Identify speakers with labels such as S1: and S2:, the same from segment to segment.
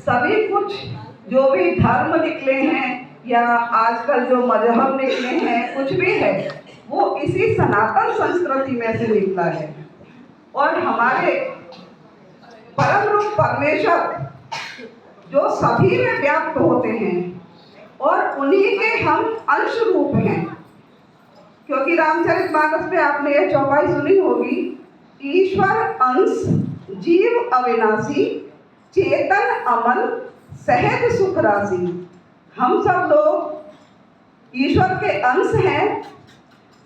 S1: सभी कुछ जो भी धर्म निकले हैं या आजकल जो मजहब निकले हैं, कुछ भी है, वो इसी सनातन संस्कृति में से निकला है। और हमारे परम रूप परमेश्वर जो सभी में व्याप्त होते हैं और उन्हीं के हम अंश रूप हैं। क्योंकि रामचरितमानस में आपने ये चौपाई सुनी होगी, ईश्वर अंश जीव अविनाशी, चेतन अमल सहज सुख राशि। हम सब लोग ईश्वर के अंश हैं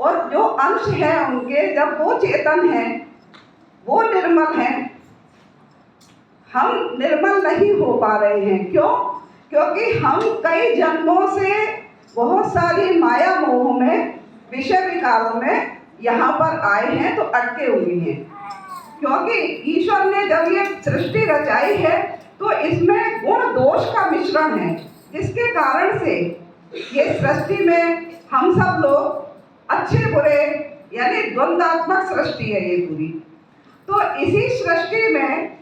S1: और जो अंश हैं उनके, जब वो चेतन हैं, वो निर्मल हैं, हम निर्मल नहीं हो पा रहे हैं। क्यों? क्योंकि हम कई जन्मों से बहुत सारी माया मोह में, विषय विकारों में यहाँ पर आए हैं, तो अटके हुए हैं। क्योंकि ईश्वर ने जब ये सृष्टि रचाई है तो इसमें गुण दोष का मिश्रण है, जिसके कारण से ये सृष्टि में हम सब लोग अच्छे बुरे यानी द्वंद्वात्मक सृष्टि है ये पूरी। तो इसी सृष्टि में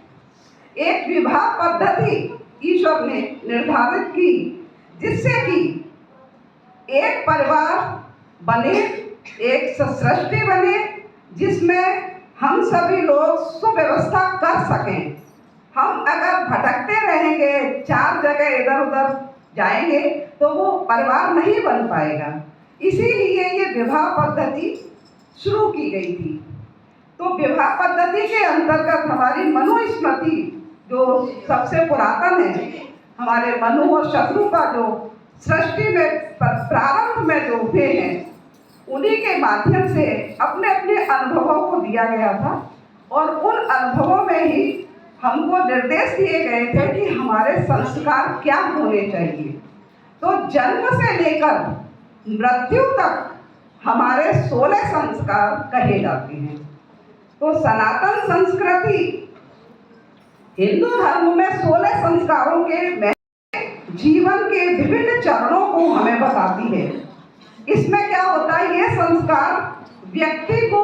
S1: एक विवाह पद्धति ईश्वर ने निर्धारित की, जिससे कि एक परिवार बने, एक सृष्टि बने, जिसमें हम सभी लोग सुव्यवस्था कर सकें। हम अगर भटकते रहेंगे, चार जगह इधर उधर जाएंगे, तो वो परिवार नहीं बन पाएगा। इसीलिए ये विवाह पद्धति शुरू की गई थी। तो विवाह पद्धति के अंतर्गत हमारी मनुस्मृति जो सबसे पुरातन है, हमारे मनु और शत्रु का जो सृष्टि में प्रारंभ में जो हुए हैं, उन्हीं के माध्यम से अपने अपने अनुभवों को दिया गया था। और उन अनुभवों में ही हमको निर्देश दिए गए थे कि हमारे संस्कार क्या होने चाहिए। तो जन्म से लेकर मृत्यु तक हमारे 16 संस्कार कहे जाते हैं। तो सनातन संस्कृति हिंदू धर्म में 16 संस्कारों के जीवन के विभिन्न चरणों को हमें बताती है। इसमें क्या होता है, ये संस्कार व्यक्ति को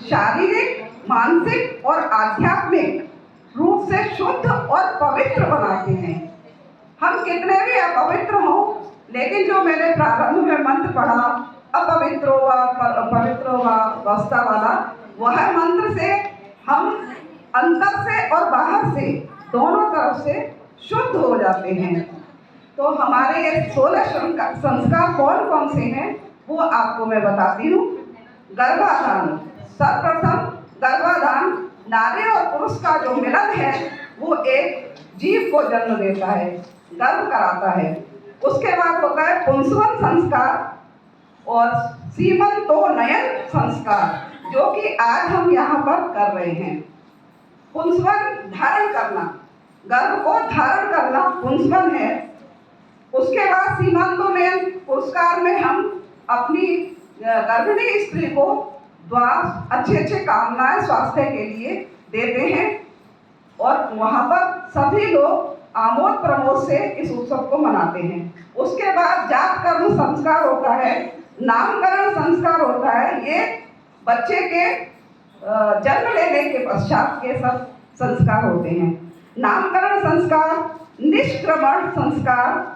S1: शारीरिक, मानसिक और आध्यात्मिक रूप से शुद्ध और पवित्र बनाते हैं। हम कितने भी अपवित्र हों, लेकिन जो मैंने प्रारंभ में मंत्र पढ़ा, अपवित्रो वा पवित्रो वा अवस्था वाला, वह मंत्र से हम अंदर से और बाहर से दोनों तरफ से शुद्ध हो जाते हैं। तो हमारे ये 16 संस्कार कौन कौन से हैं, वो आपको मैं बताती हूँ। गर्भाधान, सर्वप्रथम गर्भाधान नारी और पुरुष का जो मिलन है, वो एक जीव को जन्म देता है, गर्भ कराता है। उसके बाद होता है पुंसवन संस्कार और सीमंतोन्नयन संस्कार, जो कि आज हम यहाँ पर कर रहे हैं। पुंसवन धारण करना, गर्भ को धारण करना पुंसवन है। उसके बाद सीमंतोन्नयन पुरस्कार में हम अपनी गर्भिणी स्त्री को अच्छे अच्छे कामनाएं स्वास्थ्य के लिए देते हैं और वहाँ पर सभी लोग आमोद प्रमोद से इस उत्सव को मनाते हैं। उसके बाद जात कर्म संस्कार होता है, नामकरण संस्कार होता है। ये बच्चे के जन्म लेने के पश्चात के सब संस्कार होते हैं। नामकरण संस्कार, निष्क्रमण संस्कार,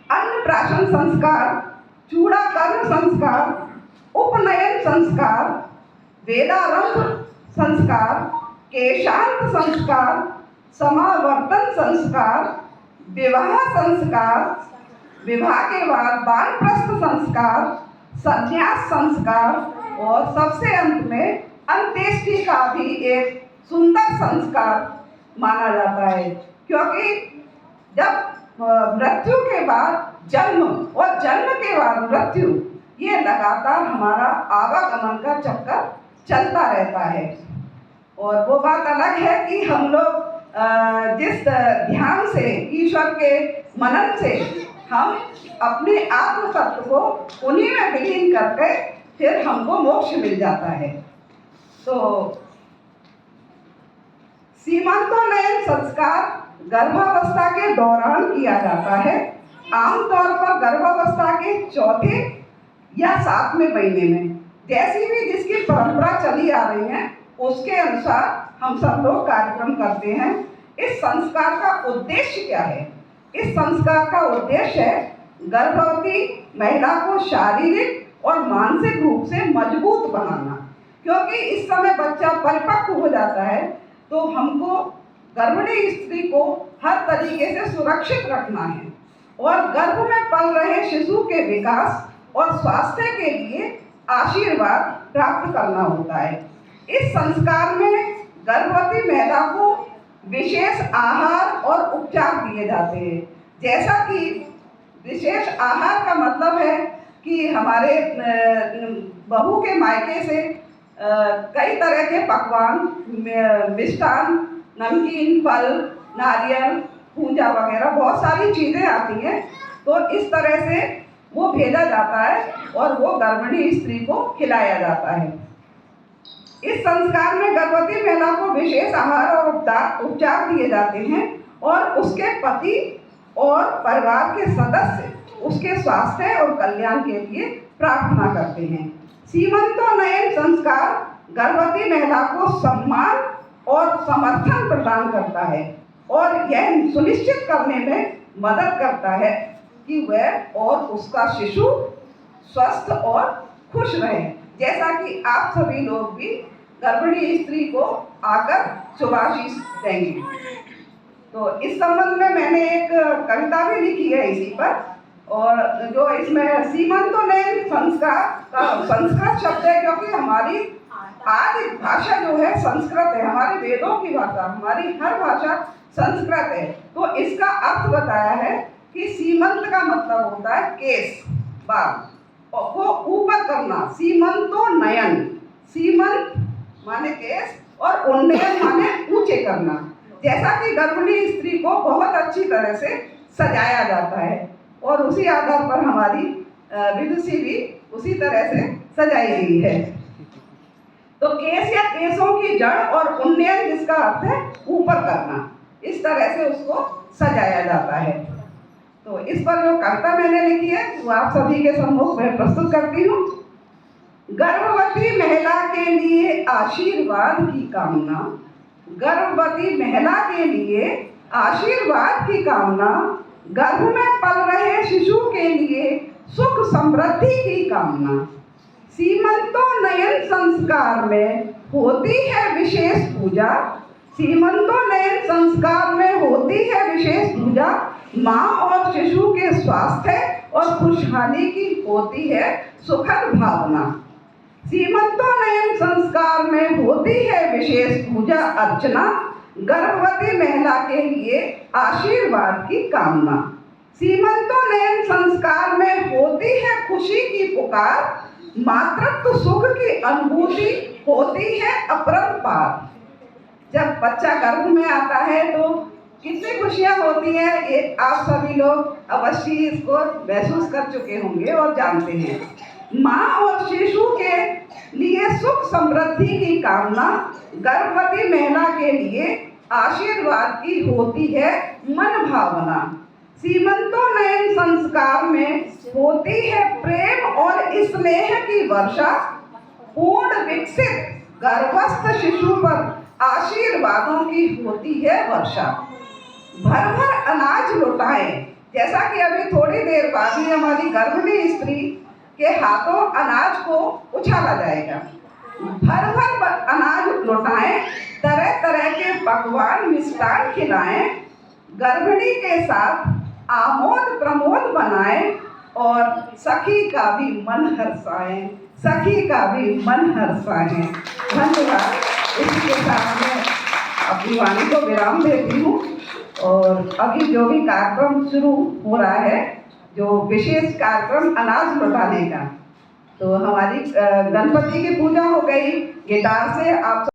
S1: अन्नप्राशन संस्कार, चूड़ाकर्ण संस्कार, उपनयन संस्कार, वेदारंभ संस्कार, केशांत संस्कार, समावर्तन संस्कार, विवाह संस्कार, विवाह के बाद वानप्रस्थ संस्कार, संन्यास संस्कार और सबसे अंत में अंत्येष्टि का भी एक सुंदर संस्कार माना जाता है। क्योंकि जब मृत्यु के बाद जन्म और जन्म के बाद मृत्यु, ये लगातार हमारा आवागमन का चक्कर चलता रहता है। और वो बात अलग है कि हम लोग जिस ध्यान से, ईश्वर के मनन से हम अपने आत्म तत्व को उन्हीं में विलीन करके फिर हमको मोक्ष मिल जाता है। तो सीमंतोन्नयन संस्कार गर्भावस्था के दौरान किया जाता है, आमतौर पर गर्भावस्था के चौथे या 7वें महीने में। जैसी भी जिसकी परंपरा चली आ रही है, उसके अनुसार हम सब लोग कार्यक्रम करते हैं। इस संस्कार का उद्देश्य क्या है? इस संस्कार का उद्देश्य है गर्भवती महिला को शारीरिक और मानसिक रूप से मजबूत बनाना, क्योंकि इस समय बच्चा परिपक्व हो जाता है, तो हमको गर्भिणी स्त्री को हर तरीके से सुरक्षित रखना है और गर्भ में पल रहे शिशु के विकास और स्वास्थ्य के लिए आशीर्वाद प्राप्त करना होता है। इस संस्कार में गर्भवती महिला को विशेष आहार और उपचार दिए जाते हैं। जैसा कि विशेष आहार का मतलब है कि हमारे बहू के मायके से कई तरह के पकवान, मिष्ठान, नमकीन, फल, नारियल, पूजा वगैरह बहुत सारी चीज़ें आती हैं। तो इस तरह से वो भेजा जाता है और वो गर्भिणी स्त्री को खिलाया जाता है। इस संस्कार में गर्भवती महिला को विशेष आहार और उपचार दिए जाते हैं और उसके पति और परिवार के सदस्य उसके स्वास्थ्य और कल्याण के लिए प्रार्थना करते हैं। सीमंतोन्नयन संस्कार गर्भवती महिला को सम्मान और समर्थन प्रदान करता है और यह सुनिश्चित करने में मदद करता है कि वह और उसका शिशु स्वस्थ और खुश रहे। जैसा कि आप सभी लोग भी गर्भिणी स्त्री को आकर शुभाशीष देंगे। तो इस संबंध में मैंने एक कविता भी लिखी है इसी पर, और जो इसमें सीमंतोन्नयन संस्कार का संस्कृत शब्द है, क्योंकि हमारी आदि भाषा जो है संस्कृत है, हमारे वेदों की भाषा, हमारी हर भाषा संस्कृत है। तो इसका अर्थ बताया है कि सीमंत का मतलब होता है केस, बाल को ऊपर करना। सीमंतोन्नयन, सीमंत माने केस और उन्नयन माने ऊंचे करना। जैसा कि गर्भिणी स्त्री को बहुत अच्छी तरह से सजाया जाता है और उसी आधार पर हमारी विदुषी भी उसी तरह से सजाई गई है। तो केस या केसों की जड़ और उन्नयन जिसका अर्थ है ऊपर करना, इस तरह से उसको सजाया जाता है। तो इस पर जो कविता मैंने लिखी है वो आप सभी के सम्मुख में प्रस्तुत करती हूँ। गर्भवती महिला के लिए आशीर्वाद की कामना, गर्भवती महिला के लिए आशीर्वाद की कामना, गर्भ में पल रहे शिशु के लिए सुख समृद्धि की कामना। सीमंतोन्नयन संस्कार में होती है विशेष पूजा, सीमंतोन्नयन संस्कार में होती है विशेष पूजा। माँ और शिशु के स्वास्थ्य और खुशहाली की होती है सुखद भावना। सीमंतोन्नयन संस्कार में होती है विशेष पूजा अर्चना, गर्भवती महिला के लिए आशीर्वाद की कामना। सीमंतोन्नयन संस्कार में होती है खुशी की पुकार, मातृत्व सुख की अनुभूति होती है अपरंपार। जब बच्चा गर्भ में आता है तो कितनी खुशियाँ होती हैं, ये आप सभी लोग अवश्य इसको महसूस कर चुके होंगे और जानते हैं। माँ और शिशु के लिए सुख समृद्धि की कामना, गर्भवती महिला के लिए आशीर्वाद की होती है मन भावना। सीमंतोन्नयन संस्कार में होती है प्रेम और स्नेह की वर्षा, पूर्ण विकसित गर्भस्थ शिशु पर आशीर्वादों की होती है वर्षा। भर भर अनाज लुटाएं, जैसा कि अभी थोड़ी देर बाद ही हमारी गर्भिणी स्त्री के हाथों अनाज को उछाला जाएगा। भर भर अनाज लुटाएं, तरह तरह के पकवान मिष्ठान खिलाएं, गर्भिणी के साथ आमोद प्रमोद बनाएं और सखी का भी मन हर्षाएं, सखी का भी मन हर्षाएं। धन्यवाद। इसी के साथ मैं अपनी वाणी को विराम देती हूँ और अभी जो भी कार्यक्रम शुरू हो रहा है, जो विशेष कार्यक्रम अनाज लौटाने का, तो हमारी गणपति की पूजा हो गई। गिटार से आप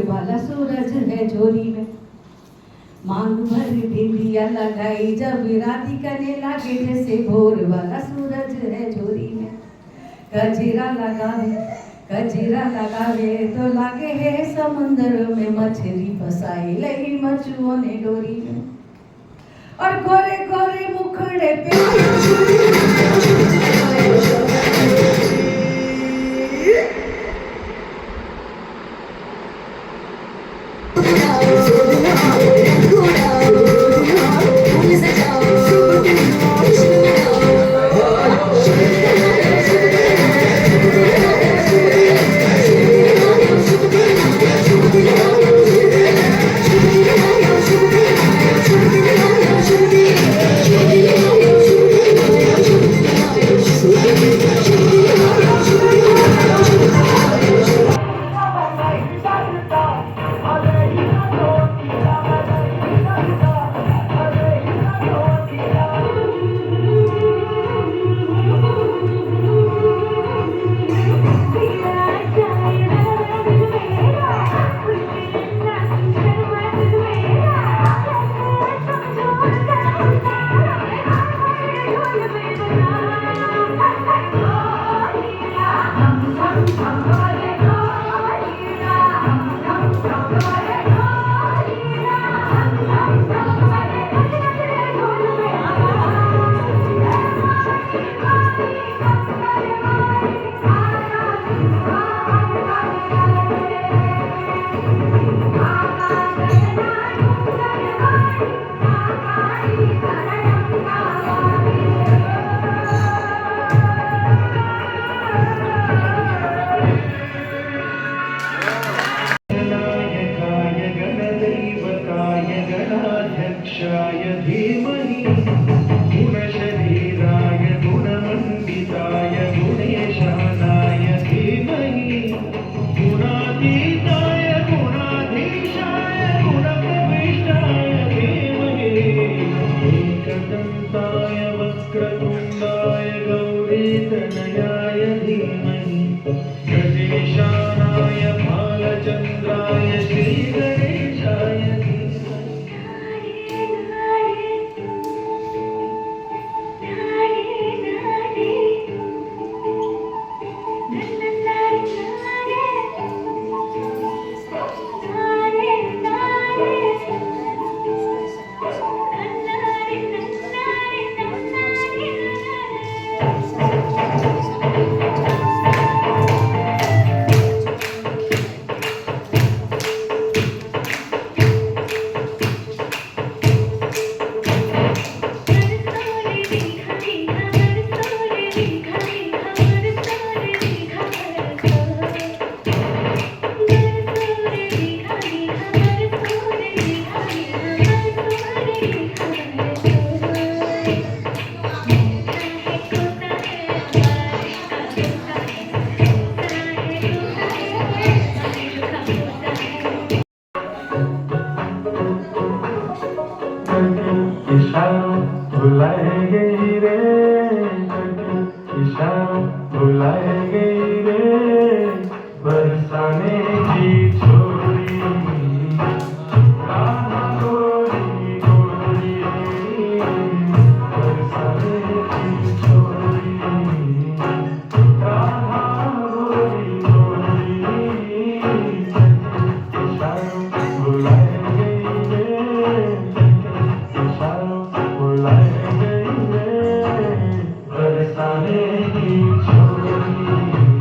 S2: वाला सूरज है झोरी में, मांग भर बिंदिया लगाई जब राती कने लागे जैसे भोर वाला सूरज है झोरी में। कजीरा लगावे तो लागे है समुंदर में मछली फसाई लगी मछुओं ने डोरी में। और गोरे गोरे मुखड़े पे
S3: गणाध्यक्षाय धीमहि गुणशरीराय गुणमण्डिताय गुणेशानाय धीमहि गुणातीताय गुणाधीशाय गुणप्रविष्टाय धीमहि एकदन्ताय वक्रतुण्डाय गौरीतनयाय धीमहि गजेशानाय भालचन्द्राय श्रीगणेशाय इशारों बुलाए गई रे, इशारों बुलाए गई रे, बरसाने की छोरी राधा गोरी गोरी, बरसाने की छोरी राधा गोरी गोरी, इशारों बुलाए गई रे, बुलाए गई रे, बरसाने की छोरी।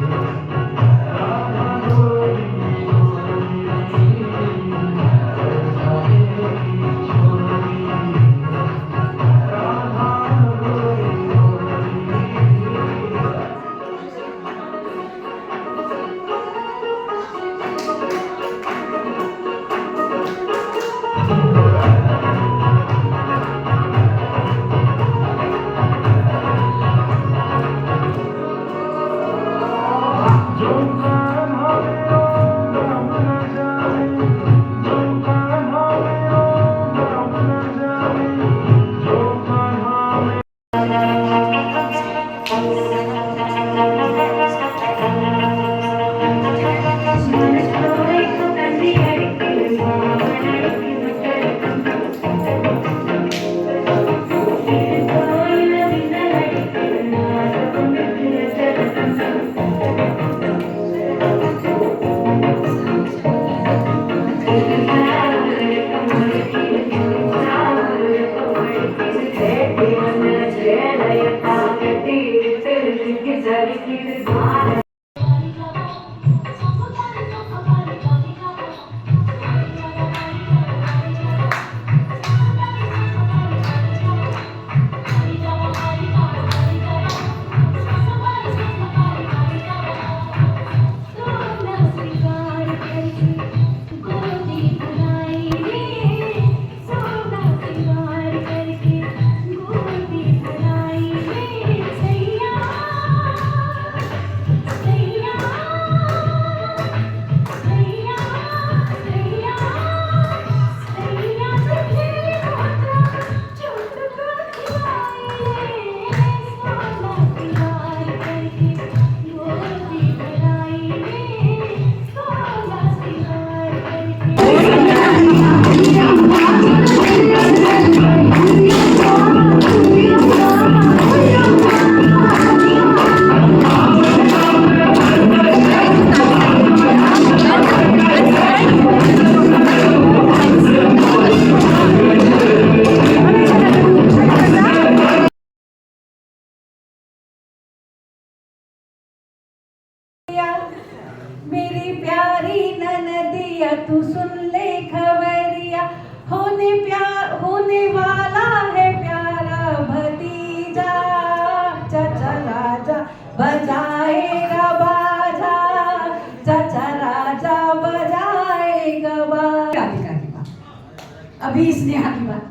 S2: अभी स्नेहा की बात।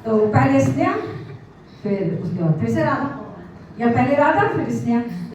S2: तो पहले स्नेहा, फिर उसके बाद फिर से राधा, या पहले राधा फिर स्नेहा।